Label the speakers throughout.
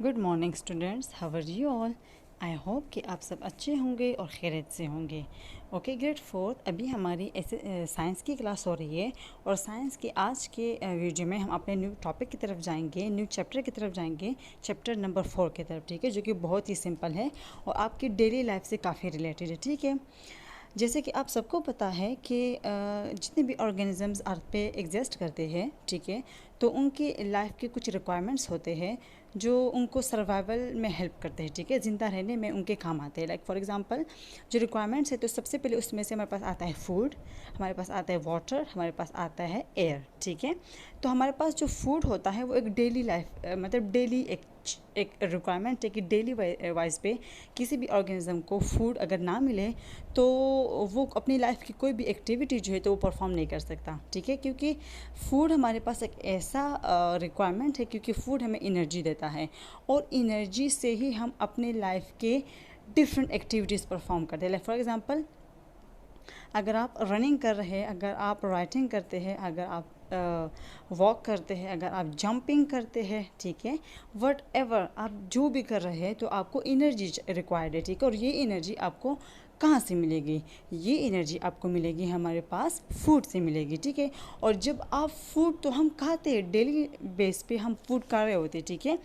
Speaker 1: Good morning students, how are you all. I hope कि आप सब अच्छे होंगे और खैरियत से होंगे। ओके, ग्रेड फोर्थ अभी हमारी ऐसे साइंस की क्लास हो रही है और साइंस के आज के वीडियो में हम अपने न्यू टॉपिक की तरफ जाएंगे, न्यू चैप्टर की तरफ जाएंगे, चैप्टर नंबर 4 की तरफ। ठीक है, जो कि बहुत ही सिंपल है और आपकी डेली लाइफ से काफ़ी रिलेटेड है। ठीक है, जैसे कि आप सबको पता है कि जितने भी ऑर्गेनिजम्स अर्थ पे एग्जिस्ट करते हैं, ठीक है, तो उनकी लाइफ के कुछ रिक्वायरमेंट्स होते हैं जो उनको सर्वाइवल में हेल्प करते हैं। ठीक है, ज़िंदा रहने में उनके काम आते हैं। लाइक फॉर एग्जांपल जो रिक्वायरमेंट्स है, तो सबसे पहले उसमें से हमारे पास आता है फूड, हमारे पास आता है वाटर, हमारे पास आता है एयर। ठीक है, तो हमारे पास जो फूड होता है वो एक डेली लाइफ मतलब डेली एक रिक्वायरमेंट है कि डेली वाइज पे किसी भी ऑर्गेनिज्म को फूड अगर ना मिले तो वो अपनी लाइफ की कोई भी एक्टिविटी जो है तो वो परफॉर्म नहीं कर सकता। ठीक है, क्योंकि फूड हमारे पास एक ऐसा रिक्वायरमेंट है, क्योंकि फूड हमें एनर्जी देता है और एनर्जी से ही हम अपने लाइफ के डिफरेंट एक्टिविटीज़ परफॉर्म करते हैं। लाइक फॉर एग्जांपल अगर आप रनिंग कर रहे हैं, अगर आप राइटिंग करते हैं, अगर आप वॉक करते हैं, अगर आप जंपिंग करते हैं, ठीक है, वट एवर आप जो भी कर रहे हैं तो आपको एनर्जी रिक्वायर्ड है। ठीक है, और ये एनर्जी आपको कहाँ से मिलेगी? ये एनर्जी आपको मिलेगी हमारे पास फूड से मिलेगी। ठीक है, और जब आप फूड तो हम खाते हैं, डेली बेस पे हम फूड खा रहे होते हैं। ठीक है,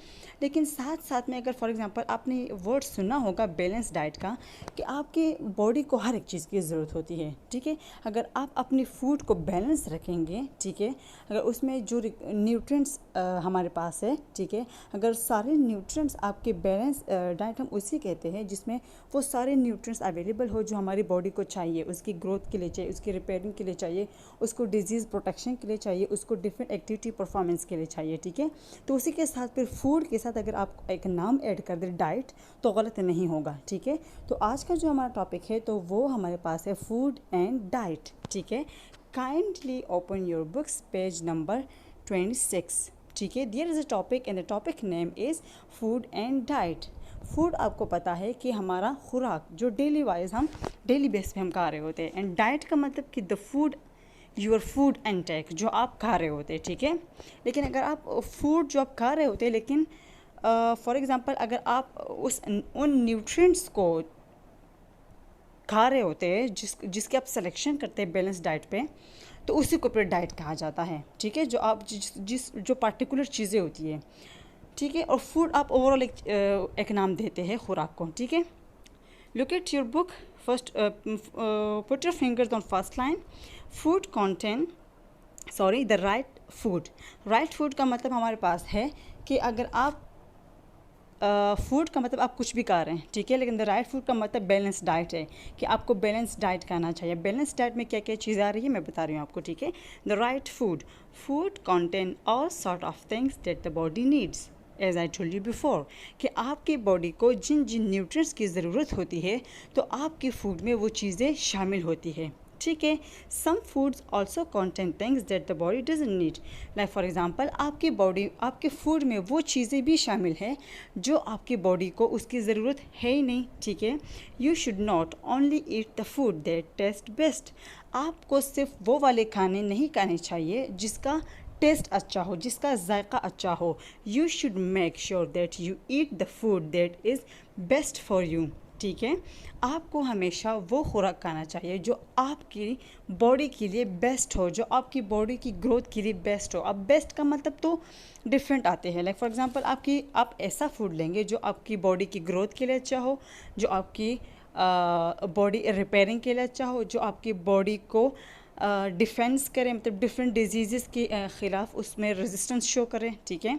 Speaker 1: लेकिन साथ साथ में अगर फॉर एग्जांपल आपने वर्ड सुना होगा बैलेंस डाइट का, कि आपके बॉडी को हर एक चीज़ की ज़रूरत होती है। ठीक है, अगर आप अपनी फूड को बैलेंस रखेंगे, ठीक है, अगर उसमें जो न्यूट्रिएंट्स हमारे पास है, ठीक है, अगर सारे न्यूट्रिएंट्स आपके बैलेंस डाइट हम उसी कहते हैं जिसमें वो सारे न्यूट्रिएंट्स अवेलेबल हो जो हमारी बॉडी को चाहिए, उसकी ग्रोथ के लिए चाहिए, उसकी रिपेयरिंग के लिए चाहिए, उसको डिजीज़ प्रोटेक्शन के लिए चाहिए, उसको डिफरेंट एक्टिविटी परफॉर्मेंस के लिए चाहिए। ठीक है, तो उसी के साथ फिर फूड के साथ अगर आप एक नाम ऐड कर दें डाइट तो गलत नहीं होगा। ठीक है, तो आज का जो हमारा टॉपिक है तो वो हमारे पास है फूड एंड डाइट। ठीक है, kindly open your books page number 26। ठीक है, there is a topic and the topic name is food and diet. Food आपको पता है कि हमारा खुराक जो डेली वाइज हम डेली बेस पे हम खा रहे होते हैं, एंड डाइट का मतलब कि the food your food intake जो आप खा रहे होते हैं। ठीक है, लेकिन अगर आप फूड जो आप खा रहे होते हैं, लेकिन फॉर एग्जांपल अगर आप उन न्यूट्रिएंट्स को खा रहे होते हैं जिसके आप सिलेक्शन करते हैं बैलेंस डाइट पे, तो उसी को फिर डाइट कहा जाता है। ठीक है, जो आप जिस जो पार्टिकुलर चीज़ें होती है। ठीक है, और फूड आप ओवरऑल एक नाम देते हैं खुराक को। ठीक है, look at your book first, put your fingers on first line. Food content the right food. Right food का मतलब हमारे पास है कि अगर आप फूड का मतलब आप कुछ भी खा रहे हैं, ठीक है, लेकिन द राइट फूड का मतलब बैलेंस डाइट है कि आपको बैलेंस डाइट खाना चाहिए। बैलेंस डाइट में क्या क्या चीज़ें आ रही है मैं बता रही हूँ आपको। ठीक है, the right food contain all sort of things that the body needs, as I told you before, कि आपकी बॉडी को जिन जिन न्यूट्रिएंट्स की ज़रूरत होती है तो आपकी फूड में वो चीज़ें शामिल होती है। ठीक है, some foods also contain things that the body doesn't need. Like for example आपके फूड में वो चीज़ें भी शामिल है जो आपकी बॉडी को उसकी ज़रूरत है ही नहीं। ठीक है, you should not only eat the food that taste best. आपको सिर्फ वो वाले खाने नहीं खाने चाहिए जिसका टेस्ट अच्छा हो, जिसका जायका अच्छा हो। You should make sure that you eat the food that is best for you. ठीक है, आपको हमेशा वो खुराक खाना चाहिए जो आपकी बॉडी के लिए बेस्ट हो, जो आपकी बॉडी की ग्रोथ के लिए बेस्ट हो। अब बेस्ट का मतलब तो डिफरेंट आते हैं। लाइक फॉर एग्जांपल आप ऐसा फूड लेंगे जो आपकी बॉडी की ग्रोथ के लिए अच्छा हो, जो आपकी बॉडी रिपेयरिंग के लिए अच्छा हो, जो आपकी बॉडी को डिफेंस करे, मतलब डिफरेंट डिजीज़ के ख़िलाफ़ उसमें रेजिस्टेंस शो करें। ठीक है,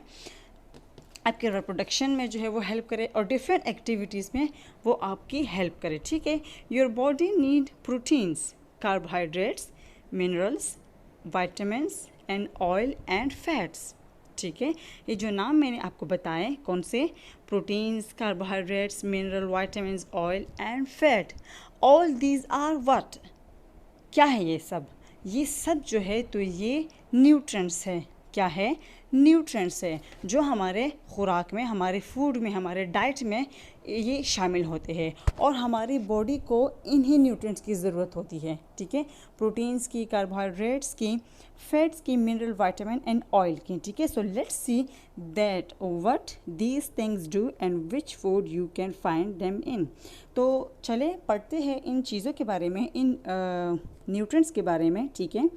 Speaker 1: आपके रिप्रोडक्शन में जो है वो हेल्प करे और डिफरेंट एक्टिविटीज़ में वो आपकी हेल्प करे। ठीक है, your body need proteins, carbohydrates, minerals, vitamins and oil and fats. ठीक है, ये जो नाम मैंने आपको बताए कौन से, proteins, carbohydrates, mineral, vitamins, oil and fat, all these are what, क्या है ये सब? ये सब जो है तो ये न्यूट्रिएंट्स है। क्या है? न्यूट्रिएंट्स है जो हमारे खुराक में, हमारे फूड में, हमारे डाइट में ये शामिल होते हैं और हमारी बॉडी को इन्हीं न्यूट्रिएंट्स की ज़रूरत होती है, ठीक है। प्रोटीन्स की, कार्बोहाइड्रेट्स की, फैट्स की, मिनरल, विटामिन एंड ऑयल की, ठीक है। So let's see that what these things do and which food you can find them in. तो चले पढ़ते हैं इन चीज़ों के बारे में, इन न्यूट्रिएंट्स के बारे में, ठीक है।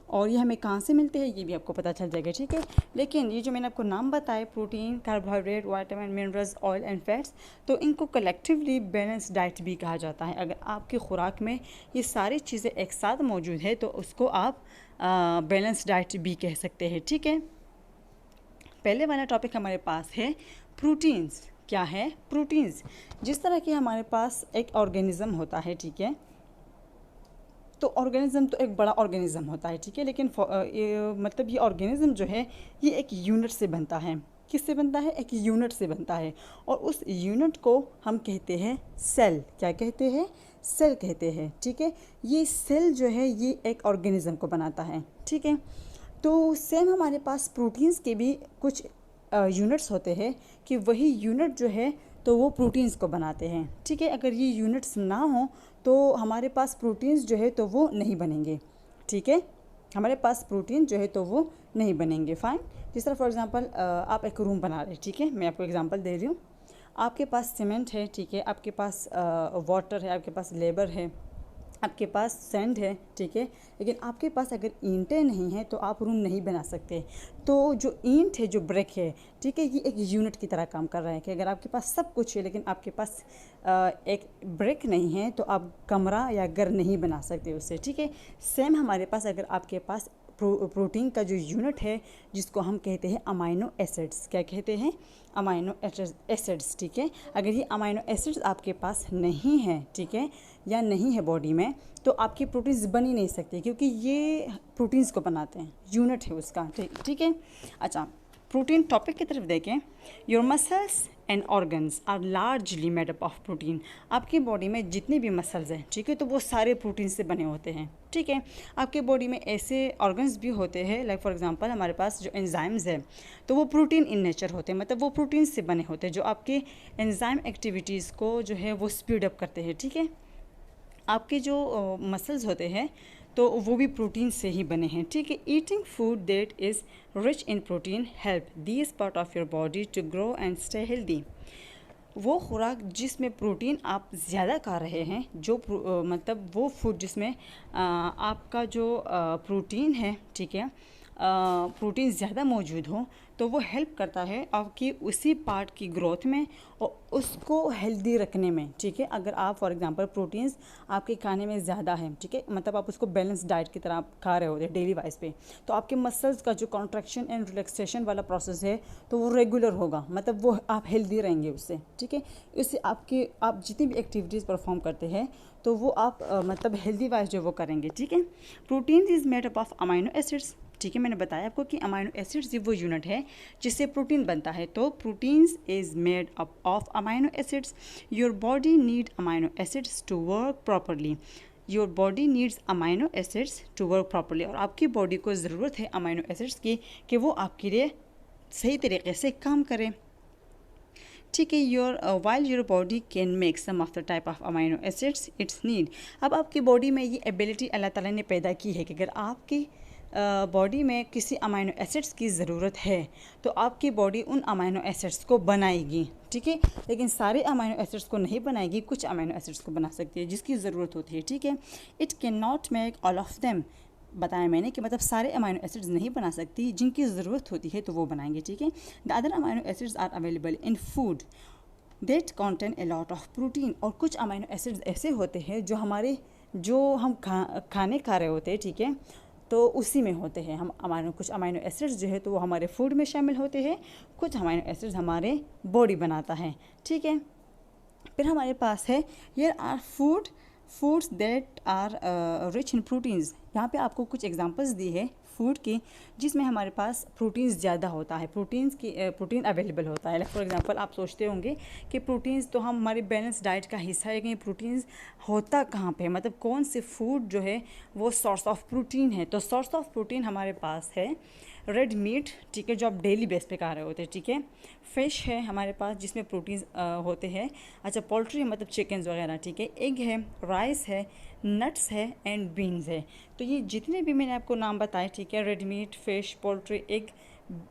Speaker 1: और ये हमें कहाँ से मिलते हैं ये भी आपको पता चल जाएगा, ठीक है। लेकिन ये जो मैंने आपको नाम बताए, protein, carbohydrate, vitamin, minerals, oil and fats, तो इनको कलेक्टिवली बैलेंस डाइट भी कहा जाता है। अगर आपकी खुराक में ये सारी चीज़ें एक साथ मौजूद है तो उसको आप बैलेंस डाइट भी कह सकते हैं, ठीक है। पहले वाला टॉपिक हमारे पास है प्रोटीन्स। क्या है प्रोटीन्स? जिस तरह कि हमारे पास एक ऑर्गेनिज्म होता है, ठीक है, तो ऑर्गेनिज्म तो एक बड़ा ऑर्गेनिज्म होता है, ठीक है। लेकिन मतलब ये ऑर्गेनिज्म जो है ये एक यूनिट से बनता है। किससे बनता है? एक यूनिट से बनता है और उस यूनिट को हम कहते हैं सेल। क्या कहते हैं? सेल कहते हैं, ठीक है। ये सेल जो है ये एक ऑर्गेनिज्म को बनाता है, ठीक है। तो सेम हमारे पास प्रोटीन्स के भी कुछ यूनिट्स होते हैं कि वही यूनिट जो है तो वो प्रोटीन्स को बनाते हैं, ठीक है। अगर ये यूनिट्स ना हो तो हमारे पास प्रोटीन्स जो है तो वो नहीं बनेंगे, ठीक है। हमारे पास प्रोटीन जो है तो वो नहीं बनेंगे, फाइन। जिस तरह फॉर एग्जांपल आप एक रूम बना रहे हैं, ठीक है, मैं आपको एग्जांपल दे रही हूँ। आपके पास सीमेंट है, ठीक है, आपके पास वाटर है, आपके पास लेबर है, आपके पास सैंड है, ठीक है। लेकिन आपके पास अगर ईंटें नहीं हैं तो आप रूम नहीं बना सकते। तो जो ईंट है, जो ब्रिक है, ठीक है, ये एक यूनिट की तरह काम कर रहा है कि अगर आपके पास सब कुछ है लेकिन आपके पास एक ब्रिक नहीं है तो आप कमरा या घर नहीं बना सकते उससे, ठीक है। सेम हमारे पास अगर आपके पास प्रोटीन का जो यूनिट है जिसको हम कहते हैं अमाइनो एसिड्स। क्या कहते हैं? अमाइनो एसिड्स, ठीक है। अगर ये अमाइनो एसिड्स आपके पास नहीं है, ठीक है, या नहीं है बॉडी में, तो आपकी प्रोटीन्स बन ही नहीं सकती क्योंकि ये प्रोटीन्स को बनाते हैं, यूनिट है उसका, ठीक है। अच्छा, प्रोटीन टॉपिक की तरफ देखें। Your muscles and organs are largely made up of protein. आपकी बॉडी में जितने भी मसल्स हैं, ठीक है, तो वो सारे प्रोटीन से बने होते हैं, ठीक है। आपके बॉडी में ऐसे ऑर्गन्स भी होते हैं, लाइक फॉर एग्जांपल हमारे पास जो एंजाइम्स है तो वो प्रोटीन इन नेचर होते हैं, मतलब वो प्रोटीन से बने होते हैं जो आपके एंजाइम एक्टिविटीज़ को जो है वो स्पीड अप करते हैं, ठीक है। आपके जो मसल्स होते हैं तो वो भी प्रोटीन से ही बने हैं, ठीक है। Eating food that is rich in protein help this part of your body to grow and stay healthy. वो खुराक जिसमें प्रोटीन आप ज़्यादा खा रहे हैं, जो मतलब वो फूड जिसमें आपका जो प्रोटीन है, ठीक है, प्रोटीन ज़्यादा मौजूद हो तो वो हेल्प करता है आपकी उसी पार्ट की ग्रोथ में और उसको हेल्दी रखने में, ठीक है। अगर आप फॉर एग्जांपल प्रोटीन्स आपके खाने में ज़्यादा है, ठीक है, मतलब आप उसको बैलेंस डाइट की तरह आप खा रहे होते हैं डेली वाइज पे, तो आपके मसल्स का जो कॉन्ट्रैक्शन एंड रिलैक्सेशन वाला प्रोसेस है तो वो रेगुलर होगा, मतलब वो आप हेल्दी रहेंगे उससे, ठीक है। इससे आप जितनी भी एक्टिविटीज़ परफॉर्म करते हैं तो वो आप मतलब हेल्दी वाइज जो वो करेंगे, ठीक है। Protein is made up of amino acids, ठीक है। मैंने बताया आपको कि अमाइनो एसिड्स वो यूनिट है जिससे प्रोटीन बनता है, तो proteins is made up of amino acids. Your body need amino acids to work properly. Your body needs amino acids to work properly, और आपकी बॉडी को ज़रूरत है अमाइनो एसिड्स की कि वो आपके लिए सही तरीके से काम करें, ठीक है। While your body can make some of the type of amino acids its need. अब आपकी बॉडी में ये एबिलिटी अल्लाह ताला ने पैदा की है कि अगर आपकी बॉडी में किसी अमाइनो एसिड्स की ज़रूरत है तो आपकी बॉडी उन अमाइनो एसिड्स को बनाएगी, ठीक है। लेकिन सारे अमाइनो एसिड्स को नहीं बनाएगी, कुछ अमाइनो एसिड्स को बना सकती है जिसकी ज़रूरत होती है, ठीक है। It can not make all of them. बताया मैंने कि मतलब सारे अमाइनो एसिड्स नहीं बना सकती, जिनकी ज़रूरत होती है तो वो बनाएंगे, ठीक है। The other amino acids are available in food that contain a lot of protein. और कुछ अमाइनो एसिड्स ऐसे होते हैं जो हम खाने खा रहे होते हैं, ठीक है, तो उसी में होते हैं। कुछ अमाइनो एसिड्स जो है तो वो हमारे फूड में शामिल होते हैं, कुछ अमाइनो एसिड्स हमारे बॉडी बनाता है, ठीक है। फिर हमारे पास है here are foods that are rich in proteins. यहाँ पे आपको कुछ एग्जांपल्स दी है फूड की जिसमें हमारे पास प्रोटीन्स ज़्यादा होता है, प्रोटीन अवेलेबल होता है। फॉर एग्जांपल आप सोचते होंगे कि प्रोटीन्स तो हमारी बैलेंस डाइट का हिस्सा है, लेकिन प्रोटीन्स होता कहाँ पे, मतलब कौन से फूड जो है वो सोर्स ऑफ प्रोटीन है। तो सोर्स ऑफ प्रोटीन हमारे पास है रेड मीट, ठीक है, जो आप डेली बेस पे खा रहे होते हैं, ठीक है। फ़िश है हमारे पास जिसमें प्रोटीन्स होते हैं। अच्छा, पोल्ट्री मतलब चिकन्स वगैरह, ठीक है। एग है, राइस है, नट्स है एंड बीन्स है। तो ये जितने भी मैंने आपको नाम बताए, ठीक है, red meat, fish, poultry, egg,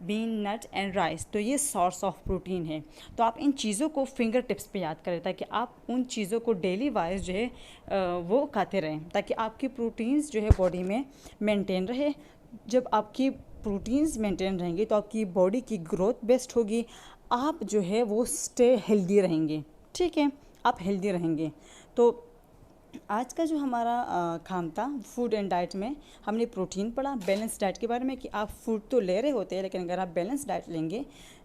Speaker 1: bean, nut and rice, तो ये सोर्स ऑफ प्रोटीन है। तो आप इन चीज़ों को फिंगर टिप्स पे याद करें ताकि आप उन चीज़ों को डेली वाइज जो है वो खाते रहें, ताकि आपकी प्रोटीन्स जो है बॉडी में मेंटेन रहे। जब आपकी प्रोटीन्स मेंटेन रहेंगे तो आपकी बॉडी की ग्रोथ बेस्ट होगी, आप जो है वो स्टे हेल्दी रहेंगे, ठीक है, आप हेल्दी रहेंगे। तो आज का जो हमारा काम था फूड एंड डाइट में, हमने प्रोटीन पढ़ा, बैलेंस डाइट के बारे में कि आप फूड तो ले रहे होते हैं लेकिन अगर आप बैलेंस डाइट लेंगे,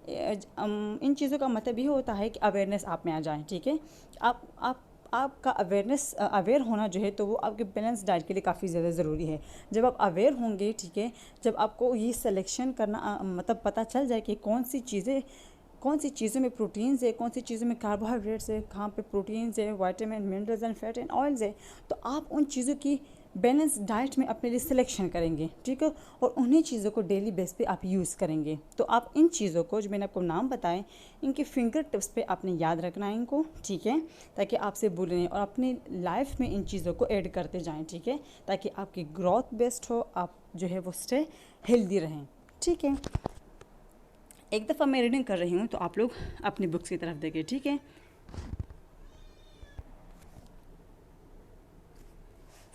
Speaker 1: इन चीज़ों का मतलब ये होता है कि अवेयरनेस आप में आ जाए, ठीक है। आप आपका अवेयर होना जो है तो वो आपके बैलेंस डाइट के लिए काफ़ी ज़्यादा ज़रूरी है। जब आप अवेयर होंगे, ठीक है, जब आपको ये सिलेक्शन करना मतलब पता चल जाए कि कौन सी चीज़ों में प्रोटीन्स है, कौन सी चीज़ों में कार्बोहाइड्रेट्स है, कहाँ पे प्रोटीन्स है, vitamin, minerals and fat and oils है, तो आप उन चीज़ों की बैलेंस डाइट में अपने लिए सिलेक्शन करेंगे, ठीक है, और उन्हीं चीज़ों को डेली बेस पे आप यूज़ करेंगे। तो आप इन चीज़ों को जो मैंने आपको नाम बताए, इनके फिंगर टिप्स पे आपने याद रखना है इनको, ठीक है, ताकि आपसे भूलें नहीं और अपनी लाइफ में इन चीज़ों को ऐड करते जाएँ, ठीक है, ताकि आपकी ग्रोथ बेस्ट हो, आप जो है वो स्टे हेल्दी रहें, ठीक है। एक दफ़ा मैं रीडिंग कर रही हूँ तो आप लोग अपनी बुक्स की तरफ देखिए, ठीक है।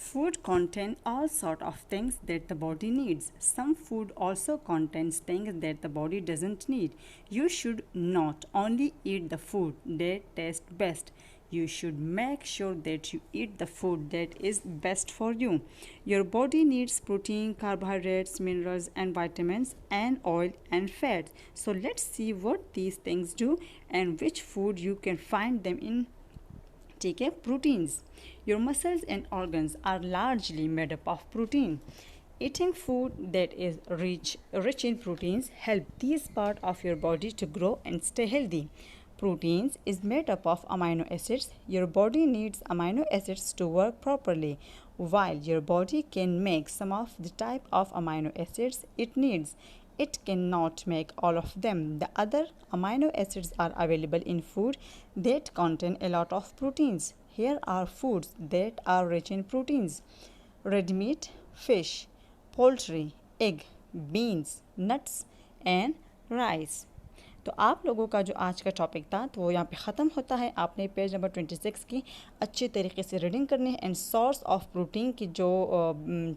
Speaker 1: Food contain all sort of things that the body needs. Some food also contains things that the body doesn't need. You should not only eat the food that tastes best. You should make sure that you eat the food that is best for you. Your body needs protein, carbohydrates, minerals and vitamins and oil and fats. So let's see what these things do and which food you can find them in. ठीक है, proteins. Your muscles and organs are largely made up of protein. Eating food that is rich in proteins help these part of your body to grow and stay healthy. Proteins is made up of amino acids. Your body needs amino acids to work properly. While your body can make some of the type of amino acids it needs, it cannot make all of them. The other amino acids are available in food that contain a lot of proteins. Here are foods that are rich in proteins: red meat, fish, poultry, egg, beans, nuts and rice. तो आप लोगों का जो आज का topic था तो वो यहाँ पे ख़त्म होता है। आपने पेज नंबर 26 की अच्छे तरीके से रीडिंग करनी है एंड सोर्स ऑफ प्रोटीन की जो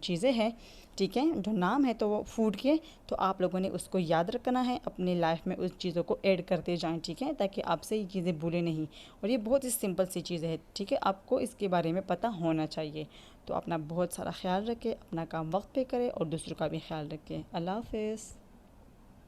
Speaker 1: चीज़ें हैं, ठीक है, जो नाम है तो वो फूड के, तो आप लोगों ने उसको याद रखना है, अपनी लाइफ में उस चीज़ों को ऐड करते जाएं, ठीक है, ताकि आपसे ये चीज़ें भूलें नहीं। और ये बहुत ही सिंपल सी चीज़ें हैं, ठीक है, आपको इसके बारे में पता होना चाहिए। तो अपना बहुत सारा ख्याल रखें, अपना काम वक्त पे करें और दूसरों का भी ख्याल रखें। अल्लाह हाफ़िज़।